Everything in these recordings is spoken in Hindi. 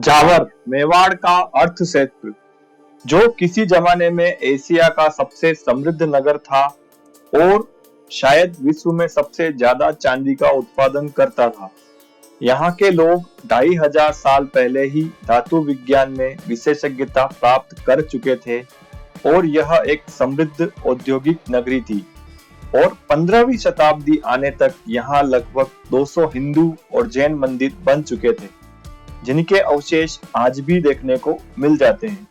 जावर मेवाड़ का अर्थ क्षेत्र जो किसी जमाने में एशिया का सबसे समृद्ध नगर था और शायद विश्व में सबसे ज्यादा चांदी का उत्पादन करता था। यहाँ के लोग 2500 साल पहले ही धातु विज्ञान में विशेषज्ञता प्राप्त कर चुके थे और यह एक समृद्ध औद्योगिक नगरी थी। और 15वीं शताब्दी आने तक यहाँ लगभग 200 हिंदू और जैन मंदिर बन चुके थे, जिनके अवशेष आज भी देखने को मिल जाते हैं।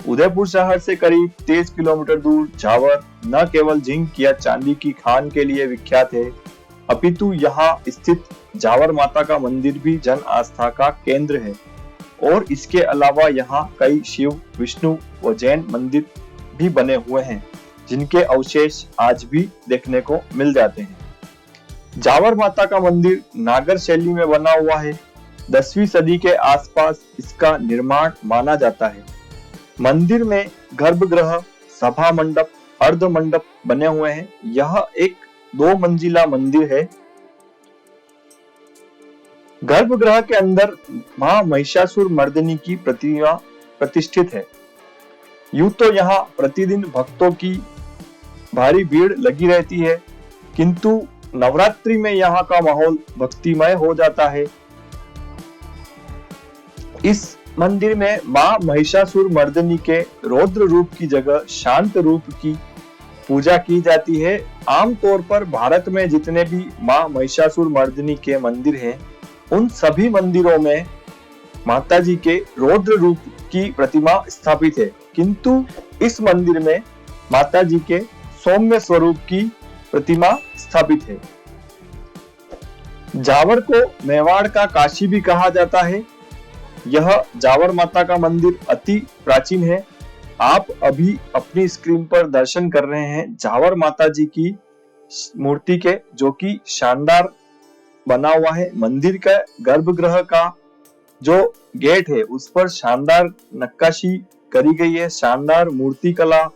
उदयपुर शहर से करीब 23 किलोमीटर दूर जावर न केवल जिंक या चांदी की खान के लिए विख्यात है, अपितु यहाँ स्थित जावर माता का मंदिर भी जन आस्था का केंद्र है। और इसके अलावा यहाँ कई शिव, विष्णु व जैन मंदिर भी बने हुए हैं, जिनके अवशेष आज भी देखने को मिल जाते हैं। जावर माता का मंदिर नागर शैली में बना हुआ है। 10वीं सदी के आसपास इसका निर्माण माना जाता है। मंदिर में गर्भगृह, सभा मंडप, अर्ध मंडप बने हुए हैं। यह एक 2 मंजिला मंदिर है। गर्भगृह के अंदर मां महिषासुर मर्दिनी की प्रतिमा प्रतिष्ठित है। यूं तो यहाँ प्रतिदिन भक्तों की भारी भीड़ लगी रहती है, किंतु नवरात्रि में यहाँ का माहौल भक्तिमय हो जाता है। इस मंदिर में मां महिषासुर मर्दिनी के रौद्र रूप की जगह शांत रूप की पूजा की जाती है। आमतौर पर भारत में जितने भी मां महिषासुर मर्दिनी के मंदिर हैं, उन सभी मंदिरों में माताजी के रौद्र रूप की प्रतिमा स्थापित है, किंतु इस मंदिर में माताजी के सौम्य स्वरूप की प्रतिमा स्थापित है। जावर को मेवाड़ का काशी भी कहा जाता है। यह जावर माता का मंदिर अति प्राचीन है। आप अभी अपनी स्क्रीन पर दर्शन कर रहे हैं जावर माता जी की मूर्ति के, जो कि शानदार बना हुआ है। मंदिर का गर्भगृह का जो गेट है उस पर शानदार नक्काशी करी गई है। शानदार मूर्ति कला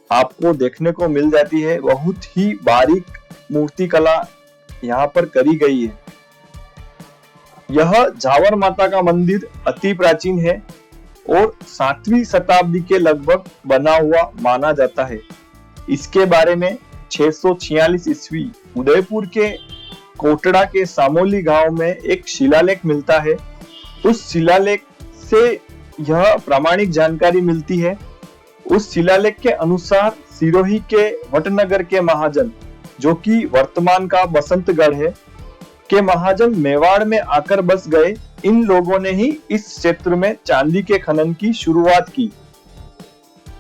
आपको देखने को मिल जाती है। बहुत ही बारीक मूर्ति कला यहाँ पर करी गई है। यह जावर माता का मंदिर अति प्राचीन है और 7वीं शताब्दी के लगभग बना हुआ माना जाता है। इसके बारे में 646 ईस्वी उदयपुर के कोटड़ा के सामोली गांव में एक शिलालेख मिलता है। उस शिलालेख से यह प्रामाणिक जानकारी मिलती है। उस शिलालेख के अनुसार सिरोही के वटनगर के महाजन, जो कि वर्तमान का बसंतगढ़ है, के महाजन मेवाड़ में आकर बस गए। इन लोगों ने ही इस क्षेत्र में चांदी के खनन की शुरुआत की।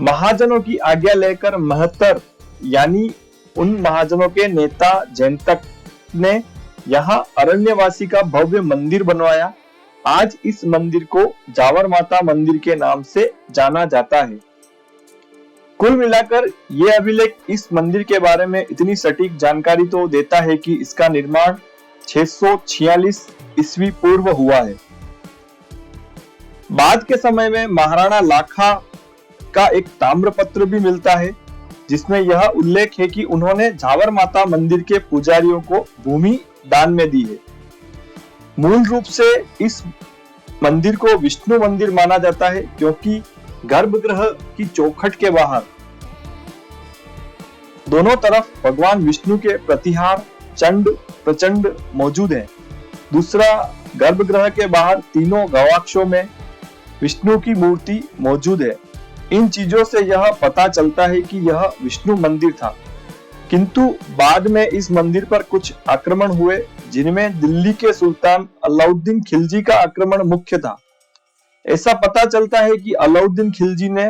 महाजनों की आज्ञा लेकर महतर यानी उन महाजनों के नेता जैनतक ने यहाँ अरण्यवासी का भव्य मंदिर बनवाया। आज इस मंदिर को जावर माता मंदिर के नाम से जाना जाता है। कुल मिलाकर ये अभिलेख इस मंदिर के बारे में इतनी सटीक जानकारी तो देता है कि इसका निर्माण 646 ईस्वी पूर्व हुआ है। बाद के समय में महाराणा लाखा का एक ताम्रपत्र भी मिलता है, जिसमें यह उल्लेख है कि उन्होंने जावर माता मंदिर के पुजारियों को भूमि दान में दी है। मूल रूप से इस मंदिर को विष्णु मंदिर माना जाता है, क्योंकि गर्भगृह की चौखट के बाहर दोनों तरफ भगवान विष्णु के प्रतिहार चंड प्रचंड मौजूद है। दूसरा, गर्भगृह के बाहर तीनों गवाक्षों में विष्णु की मूर्ति मौजूद है। इन चीजों से यह पता चलता है कि यह विष्णु मंदिर था, किंतु बाद में इस मंदिर पर कुछ आक्रमण हुए, जिनमें दिल्ली के सुल्तान अलाउद्दीन खिलजी का आक्रमण मुख्य था। ऐसा पता चलता है कि अलाउद्दीन खिलजी ने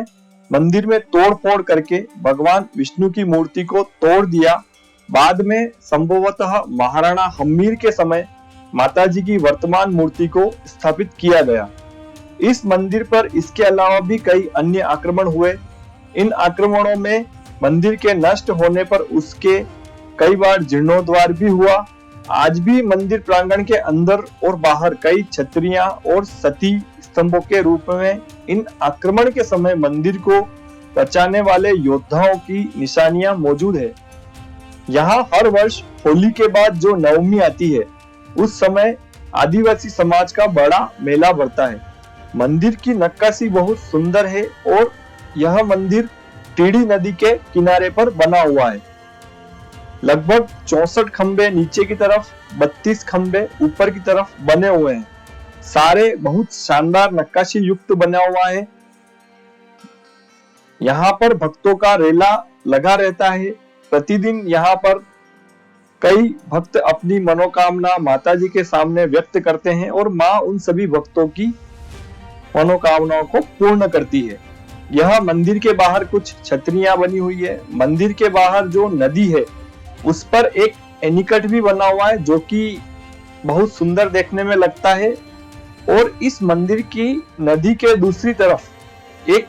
मंदिर में तोड़-फोड़ करके भगवान विष्णु की मूर्ति को तोड़ दिया। बाद में संभवतः महाराणा हम्मीर के समय माताजी की वर्तमान मूर्ति को स्थापित किया गया। इस मंदिर पर इसके अलावा भी कई अन्य आक्रमण हुए। इन आक्रमणों में मंदिर के नष्ट होने पर उसके कई बार जीर्णोद्धार भी हुआ। आज भी मंदिर प्रांगण के अंदर और बाहर कई छतरियां और सती स्तंभों के रूप में इन आक्रमण के समय मंदिर को बचाने वाले योद्धाओं की निशानियां मौजूद है। यहाँ हर वर्ष होली के बाद जो नवमी आती है, उस समय आदिवासी समाज का बड़ा मेला बढ़ता है। मंदिर की नक्काशी बहुत सुंदर है और यह मंदिर टीडी नदी के किनारे पर बना हुआ है। लगभग 64 खंबे नीचे की तरफ, 32 खंबे ऊपर की तरफ बने हुए हैं। सारे बहुत शानदार नक्काशी युक्त बना हुआ है। यहाँ पर भक्तों का रेला लगा रहता है। प्रतिदिन यहाँ पर कई भक्त अपनी मनोकामना माता जी के सामने व्यक्त करते हैं और माँ उन सभी भक्तों की मनोकामनाओं को पूर्ण करती है। यह मंदिर के बाहर कुछ छतरियां बनी हुई है। मंदिर के बाहर जो नदी है उस पर एक एनीकट भी बना हुआ है जो कि बहुत सुंदर देखने में लगता है। और इस मंदिर की नदी के दूसरी तरफ एक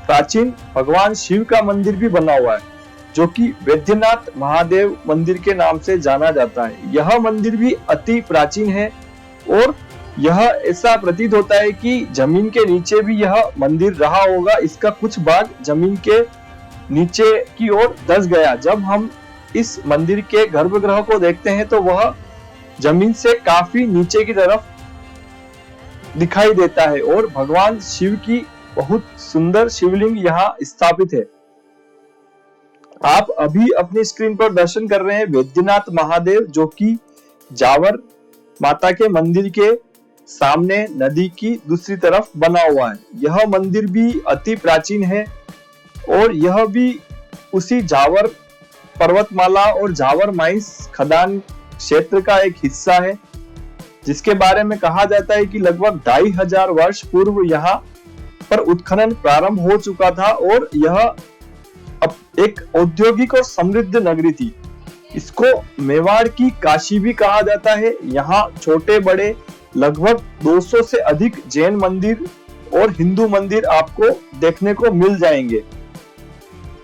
प्राचीन भगवान शिव का मंदिर भी बना हुआ है जो कि वैद्यनाथ महादेव मंदिर के नाम से जाना जाता है। यह मंदिर भी अति प्राचीन है और यह ऐसा प्रतीत होता है कि जमीन के नीचे भी यह मंदिर रहा होगा। इसका कुछ भाग जमीन के नीचे की ओर धंस गया। जब हम इस मंदिर के गर्भगृह को देखते हैं तो वह जमीन से काफी नीचे की तरफ दिखाई देता है और भगवान शिव की बहुत सुंदर शिवलिंग यहाँ स्थापित है। आप अभी अपनी स्क्रीन पर दर्शन कर रहे हैं वैद्यनाथ महादेव जो कि जावर माता के मंदिर के सामने नदी की दूसरी तरफ बना हुआ है। यह मंदिर भी अति प्राचीन है और यह भी उसी जावर पर्वतमाला और जावर माइंस खदान क्षेत्र का एक हिस्सा है जिसके बारे में कहा जाता है कि लगभग 2500 वर्ष पूर्व यहाँ पर उत्खनन प्रारंभ हो चुका था और यह अब एक औद्योगिक और समृद्ध नगरी थी। इसको मेवाड़ की काशी भी कहा जाता है। यहाँ छोटे बड़े लगभग 200 से अधिक जैन मंदिर और हिंदू मंदिर आपको देखने को मिल जाएंगे।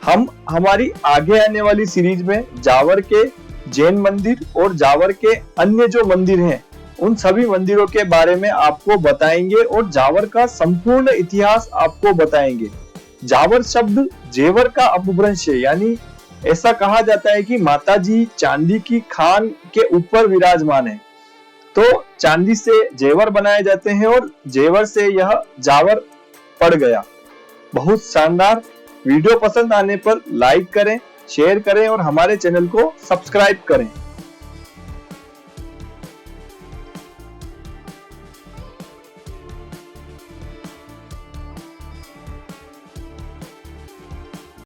हम हमारी आगे आने वाली सीरीज में जावर के जैन मंदिर और जावर के अन्य जो मंदिर हैं उन सभी मंदिरों के बारे में आपको बताएंगे और जावर का संपूर्ण इतिहास आपको बताएंगे। जावर शब्द जेवर का अपभ्रंश है, यानी ऐसा कहा जाता है कि माता जी चांदी की खान के ऊपर विराजमान है तो चांदी से जेवर बनाए जाते हैं और जेवर से यह जावर पड़ गया। बहुत शानदार। वीडियो पसंद आने पर लाइक करें, शेयर करें और हमारे चैनल को सब्सक्राइब करें।